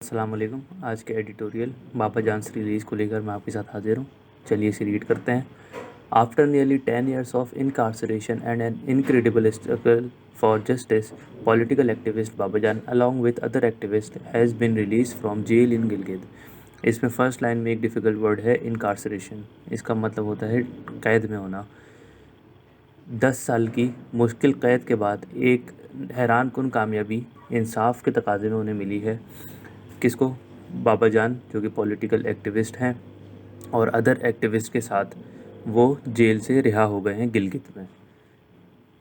अस्सलाम वालेकुम। आज के एडिटोरियल बाबा जानस रिलीज़ को लेकर मैं आपके साथ हाजिर हूँ। चलिए इसे रीड करते हैं। After nearly 10 years of incarceration and an incredible struggle for justice, political activist Babajan along with other activist has been release from jail in Gilgit. इसमें फर्स्ट लाइन में एक डिफ़िकल्ट वर्ड है इनकार्सरेशन। इसका मतलब होता है कैद में होना। 10 साल की मुश्किल क़ैद के बाद एक हैरानकुन कामयाबी इंसाफ के तकाज़े में उन्हें मिली है। किसको? बाबाजान, जो कि पॉलिटिकल एक्टिविस्ट हैं, और अदर एक्टिविस्ट के साथ वो जेल से रिहा हो गए हैं गिलगित में।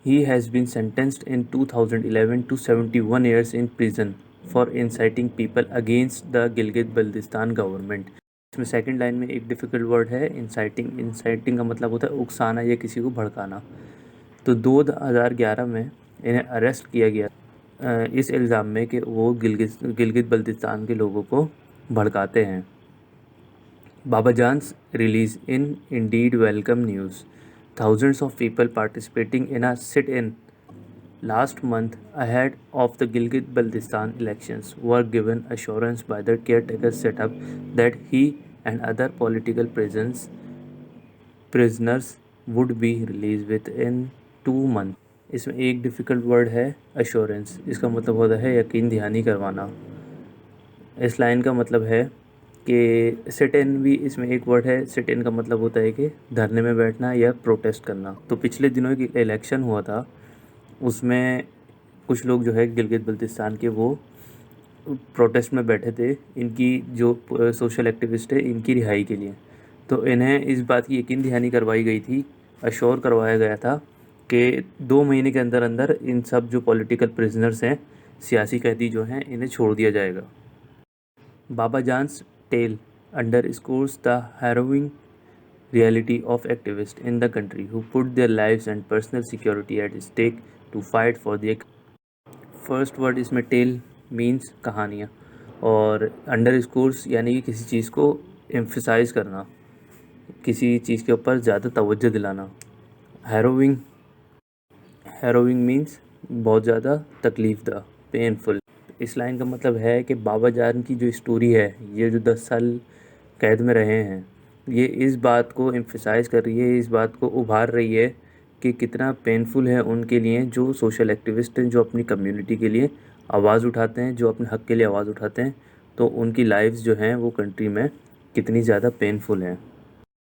He has been sentenced in 2011 to 71 years in prison for inciting people against the Gilgit Baltistan government. इसमें सेकंड लाइन में एक डिफ़िकल्ट वर्ड है इंसाइटिंग। इंसाइटिंग का मतलब होता है उकसाना या किसी को भड़काना। तो 2011 में इन्हें अरेस्ट किया गया इस इल्ज़ाम में कि वो गिलगित बल्तिस्तान के लोगों को भड़काते हैं। Babajan's release in indeed welcome news. Thousands of people participating in a sit-in last month ahead of the Gilgit-Baltistan elections were given assurance by the caretaker setup that he and other political prisoners would be released within 2 months. इसमें एक difficult word है assurance. इसका मतलब होता है यकीन दहानी करवाना। इस लाइन का मतलब है कि सिट इन भी इसमें एक वर्ड है। सिट इन का मतलब होता है कि धरने में बैठना या प्रोटेस्ट करना। तो पिछले दिनों एक इलेक्शन हुआ था, उसमें कुछ लोग जो है गिलगित बल्तिस्तान के वो प्रोटेस्ट में बैठे थे इनकी जो सोशल एक्टिविस्ट है इनकी रिहाई के लिए। तो इन्हें इस बात की यकीन दहानी करवाई गई थी, अश्योर करवाया गया था कि 2 महीने के अंदर अंदर इन सब जो पॉलिटिकल प्रिजनर्स हैं, सियासी कैदी जो हैं, इन्हें छोड़ दिया जाएगा। बाबाजान्स tale underscores the harrowing reality of activists in the country who put their lives and personal security at stake to fight for their first word इसमें टेल मीन्स कहानियाँ, और अंडरस्कोर्स यानी कि किसी चीज़ को एम्फसाइज करना, किसी चीज़ के ऊपर ज़्यादा तवज्जो दिलाना। हैरोविंग हैरोविंग मीन्स बहुत ज़्यादा तकलीफ़दा, पेनफुल। इस लाइन का मतलब है कि बाबाजान की जो स्टोरी है, ये जो 10 साल कैद में रहे हैं, ये इस बात को एम्फसाइज़ कर रही है, इस बात को उभार रही है कि कितना पेनफुल है उनके लिए जो सोशल एक्टिविस्ट हैं, जो अपनी कम्युनिटी के लिए आवाज़ उठाते हैं, जो अपने हक़ के लिए आवाज़ उठाते हैं। तो उनकी लाइफ्स जो हैं वो कंट्री में कितनी ज़्यादा पेनफुल हैं।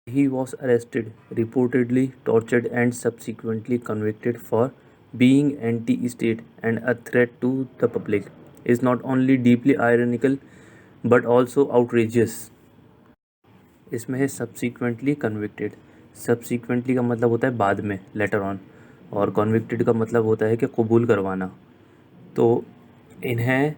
He was arrested, reportedly tortured and subsequently convicted for being anti-state and a threat to the public is not only deeply ironical but also outrageous. इसमें है subsequently convicted. Subsequently का मतलब होता है बाद में, later on, और convicted का मतलब होता है कि कबूल करवाना। तो इन्हें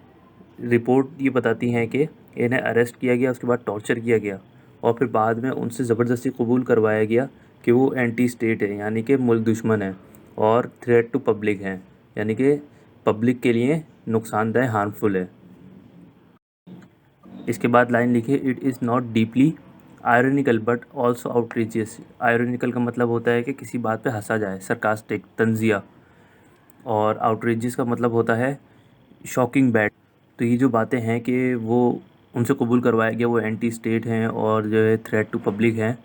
रिपोर्ट ये बताती हैं कि इन्हें अरेस्ट किया गया, उसके बाद टॉर्चर किया गया, और फिर बाद में उनसे ज़बरदस्ती कबूल करवाया गया कि वो एंटी स्टेट है, यानी कि मुल्क दुश्मन है, और थ्रेट टू पब्लिक हैं, यानी कि पब्लिक के लिए नुकसानदेह, हार्मफुल है। इसके बाद लाइन लिखिए, it is not deeply ironical but also outrageous. Ironical का मतलब होता है कि किसी बात पे हंसा जाए, सरकास्टिक, तंजिया, और आउटरीचियस का मतलब होता है शॉकिंग बैड। तो ये जो बातें हैं कि वो उनसे कबूल करवाया गया वो एंटी स्टेट हैं और जो है थ्रेट टू पब्लिक हैं,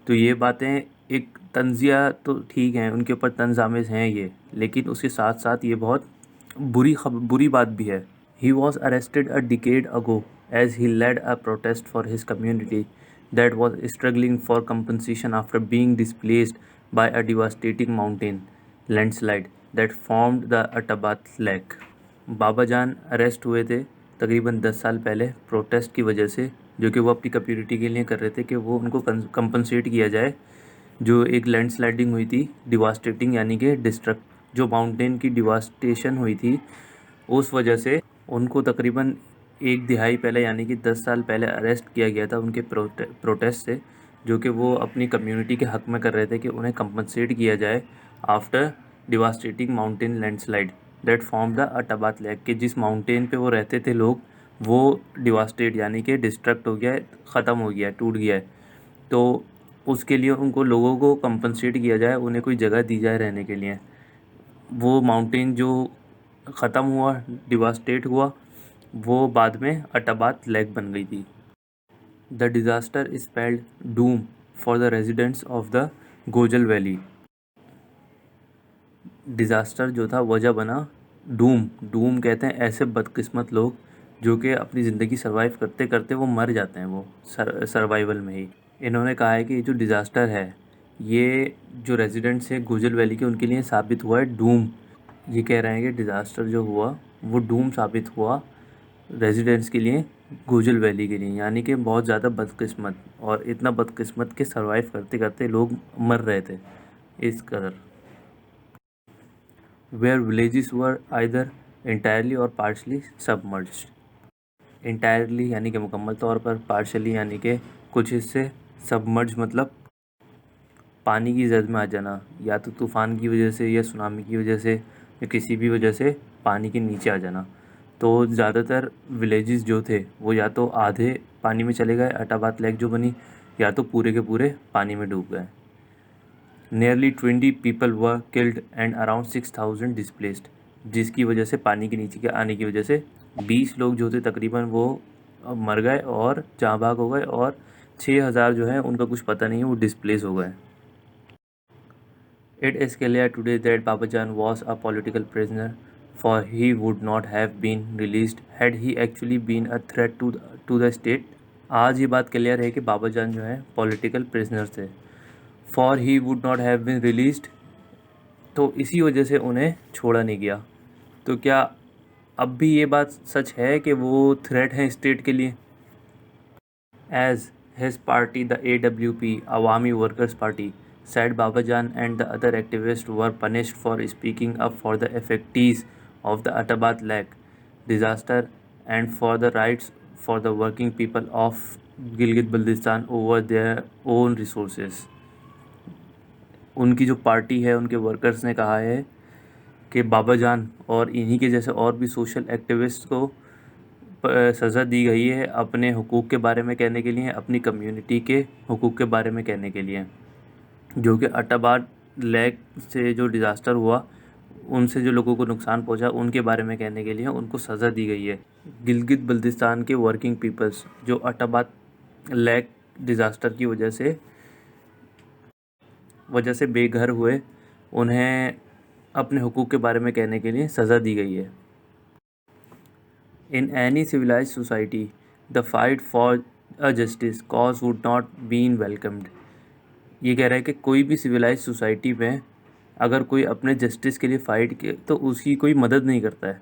तो ये बातें एक तंजिया तो ठीक हैं, उनके ऊपर तंज आमेज़ हैं ये, लेकिन उसके साथ साथ ये बहुत बुरी बात भी है। He was arrested a decade ago as he led a protest for his community that was struggling for compensation after being displaced by a devastating mountain landslide that formed the Atabat Lake. Babajan arrest हुए थे तकरीबन 10 साल पहले protest की वजह से, जो कि वो अपनी कम्युनिटी के लिए कर रहे थे कि वो उनको कंपनसेट किया जाए जो एक लैंडस्लाइडिंग हुई थी, डिवास्टेटिंग यानी कि डिस्ट्रक्ट, जो माउंटेन की डिवास्टेशन हुई थी, उस वजह से उनको तकरीबन 1 दिहाई पहले यानी कि 10 साल पहले अरेस्ट किया गया था उनके प्रोटेस्ट से, जो कि वो अपनी कम्युनिटी के हक़ में कर रहे थे कि उन्हें कंपनसेट किया जाए after devastating mountain landslide that form the Attabad lake, कि जिस माउंटेन पे वो रहते थे लोग, वो डिवास्टेट यानी कि डिस्ट्रक्ट हो गया है, ख़त्म हो गया है, टूट गया है। तो उसके लिए उनको लोगों को कंपनसेट किया जाए, उन्हें कोई जगह दी जाए रहने के लिए। वो माउंटेन जो ख़त्म हुआ, डिवास्टेट हुआ, वो बाद में अटाबात लेक बन गई थी। The disaster spelled doom for the residents of the Gojal valley. Disaster जो था वजह बना डूम। डूम कहते हैं ऐसे बदकिस्मत लोग जो कि अपनी ज़िंदगी सर्वाइव करते करते वो मर जाते हैं, वो सर्वाइवल में ही। इन्होंने कहा है कि ये जो डिज़ास्टर है ये जो रेजिडेंट्स हैं गोजल वैली के उनके लिए साबित हुआ है डूम। ये कह रहे हैं कि डिज़ास्टर जो हुआ वो डूम साबित हुआ रेजिडेंट्स के लिए, गोजल वैली के लिए, यानी कि बहुत ज़्यादा बदकिस्मत, और इतना बदकिस्मत के सर्वाइव करते करते लोग मर रहे थे इस कदर। Where villages were either entirely or partially submerged. Entirely यानी कि मुकम्मल तौर पर, पार्शली यानी कि कुछ हिस्से, सबमर्ज मतलब पानी की जद में आ जाना, या तो तूफ़ान की वजह से या सुनामी की वजह से या किसी भी वजह से पानी के नीचे आ जाना। तो ज़्यादातर विलेजेस जो थे वो या तो आधे पानी में चले गए, अटाबात लेक जो बनी, या तो पूरे के पूरे पानी में डूब गए। Nearly 20 people were killed and around 6,000 displaced. जिसकी वजह से पानी के नीचे के आने की वजह से 20 लोग जो थे तकरीबन वो मर गए और जहाँ भाग हो गए, और 6,000 जो है उनका कुछ पता नहीं है, वो डिस्प्लेस हो गए। It is clear today that Babajan was a political prisoner, for he would not have been released had he actually been a threat to the state. आज ये बात क्लियर है कि बाबाजान जो है पॉलिटिकल प्रिजनर थे, for he would not have been released, तो इसी वजह से उन्हें छोड़ा नहीं गया। तो क्या अब भी ये बात सच है कि वो थ्रेट हैं स्टेट के लिए? As his party, the AWP, Awami Workers Party, said Babajan and the other activists were punished for speaking up for the effectees of the Atabat Lake disaster and for the rights for the working people of Gilgit-Baltistan over their own resources. उनकी जो party है, उनके workers ने कहा है कि बाबाजान और इन्हीं के जैसे और भी सोशल एक्टिविस्ट को सज़ा दी गई है अपने हुकूक के बारे में कहने के लिए, अपनी कम्युनिटी के हुकूक के बारे में कहने के लिए, जो कि अटाबाद लेक से जो डिज़ास्टर हुआ उनसे जो लोगों को नुकसान पहुंचा उनके बारे में कहने के लिए उनको सज़ा दी गई है। गिलगित बल्तिस्तान के वर्किंग पीपल्स जो अटाबाद लेक डिज़ास्टर की वजह से बेघर हुए, उन्हें अपने हुकूक के बारे में कहने के लिए सज़ा दी गई है। In any civilized society, the fight for a justice cause would not been welcomed. ये कह रहा है कि कोई भी सिविलाइज सोसाइटी में अगर कोई अपने जस्टिस के लिए फ़ाइट किए तो उसकी कोई मदद नहीं करता है।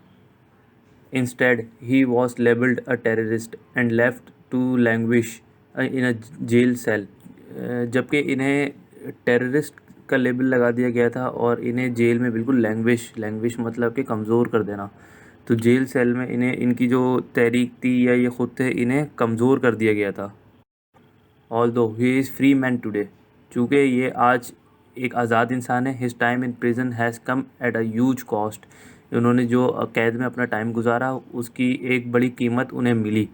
Instead, he was labelled a terrorist and left to languish in a jail cell. जबकि इन्हें टेररिस्ट का लेबल लगा दिया गया था और इन्हें जेल में बिल्कुल लैंग्विश मतलब कि कमज़ोर कर देना। तो जेल सेल में इन्हें इनकी जो तहरीक थी या ये ख़ुद थे इन्हें कमज़ोर कर दिया गया था। Although he is free man today, चूँकि ये आज एक आज़ाद इंसान है। His time in prison has come at a huge cost. उन्होंने जो कैद में अपना टाइम गुजारा उसकी एक बड़ी कीमत उन्हें मिली।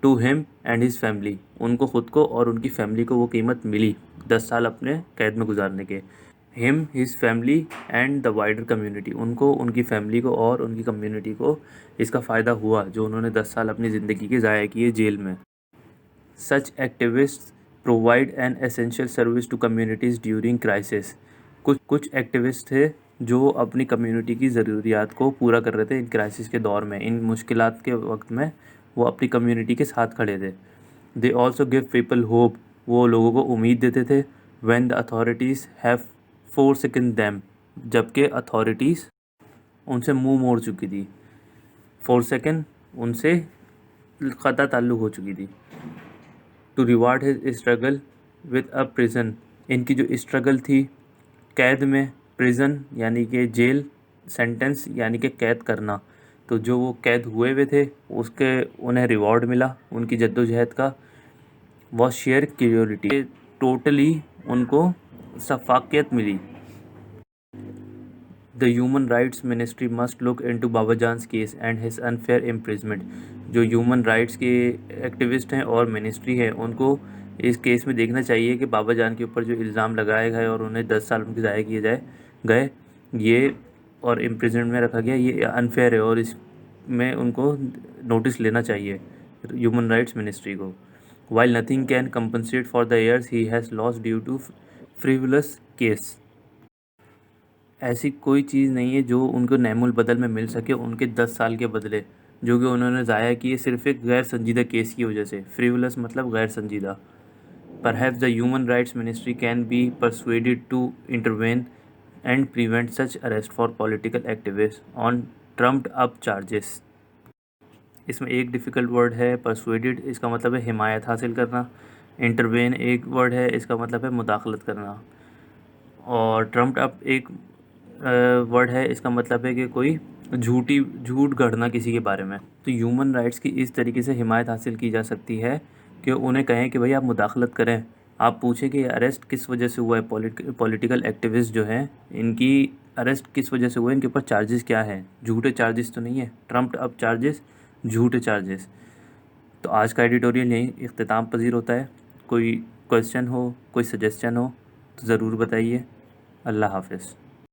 To him and his family, उनको ख़ुद को और उनकी फैमिली को वो कीमत मिली 10 साल अपने कैद में गुजारने के। Him, his family and the wider community, उनको, उनकी फैमिली को और उनकी कम्युनिटी को इसका फ़ायदा हुआ जो उन्होंने 10 साल अपनी ज़िंदगी के ज़ाया किए जेल में। Such activist provide an essential service to communities during crisis. कुछ एक्टिविस्ट थे जो अपनी कम्युनिटी की ज़रूरियात को पूरा कर रहे थे इन क्राइसिस के दौर में, इन मुश्किलात के वक्त में वो अपनी कम्युनिटी के साथ खड़े थे। They also give people hope, वो लोगों को उम्मीद देते थे। When the authorities have forsaken them, जबकि अथॉरिटीज़ उनसे मुंह मोड़ चुकी थी। forsaken उनसे क़ता ताल्लुक़ हो चुकी थी। To reward his struggle with a prison, इनकी जो स्ट्रगल थी कैद में, प्रिजन यानी कि जेल, सेंटेंस यानी कि कैद करना, तो जो वो कैद हुए थे उसके उन्हें रिवॉर्ड मिला उनकी जद्दोजहद का। वॉज शेयर क्यूरिटी, टोटली उनको शफ़ाक़ियत मिली। The human rights ministry must look into Babajan's case and his unfair imprisonment. जो ह्यूमन राइट्स के एक्टिविस्ट हैं और मिनिस्ट्री है उनको इस केस में देखना चाहिए कि बाबाजान के ऊपर जो इल्ज़ाम लगाए गए और उन्हें 10 साल उनके ज़ाया किए गए ये और इम्प्रिजमेंट में रखा गया, ये अनफेयर है और में उनको नोटिस लेना चाहिए ह्यूमन राइट्स मिनिस्ट्री को। While nothing can compensate for the years he has lost due to frivolous case. ऐसी कोई चीज़ नहीं है जो उनको नैमुल बदल में मिल सके उनके 10 साल के बदले जो कि उन्होंने ज़ाया किए सिर्फ एक गैर संजीदा केस की वजह से। फ्रिवलस मतलब गैर संजीदा। Perhaps the Human Rights Ministry can be persuaded to intervene and prevent such arrest for political activists on trumped up charges। इसमें एक डिफ़िकल्ट वर्ड है persuaded, इसका मतलब है हिमायत हासिल करना। इंटरवेन एक वर्ड है, इसका मतलब है मुदाखलत करना। और ट्रम्प्ड अप एक वर्ड है, इसका मतलब है कि कोई झूठ गढ़ना किसी के बारे में। तो ह्यूमन राइट्स की इस तरीके से हिमायत हासिल की जा सकती है कि उन्हें कहें कि भाई आप मुदाखलत करें, आप पूछें कि अरेस्ट किस वजह से हुआ है, पॉलिटिकल एक्टिविस्ट जो हैं इनकी अरेस्ट किस वजह से हुआ है, इनके ऊपर चार्जेस क्या हैं। झूठे चार्जेस तो नहीं है, ट्रम्प्ड अप चार्जेस, झूठे चार्जेस। तो आज का एडिटोरियल यहीं इख्तिताम पजीर होता है। कोई क्वेश्चन हो, कोई सजेशन हो तो ज़रूर बताइए। अल्लाह हाफ़िज़।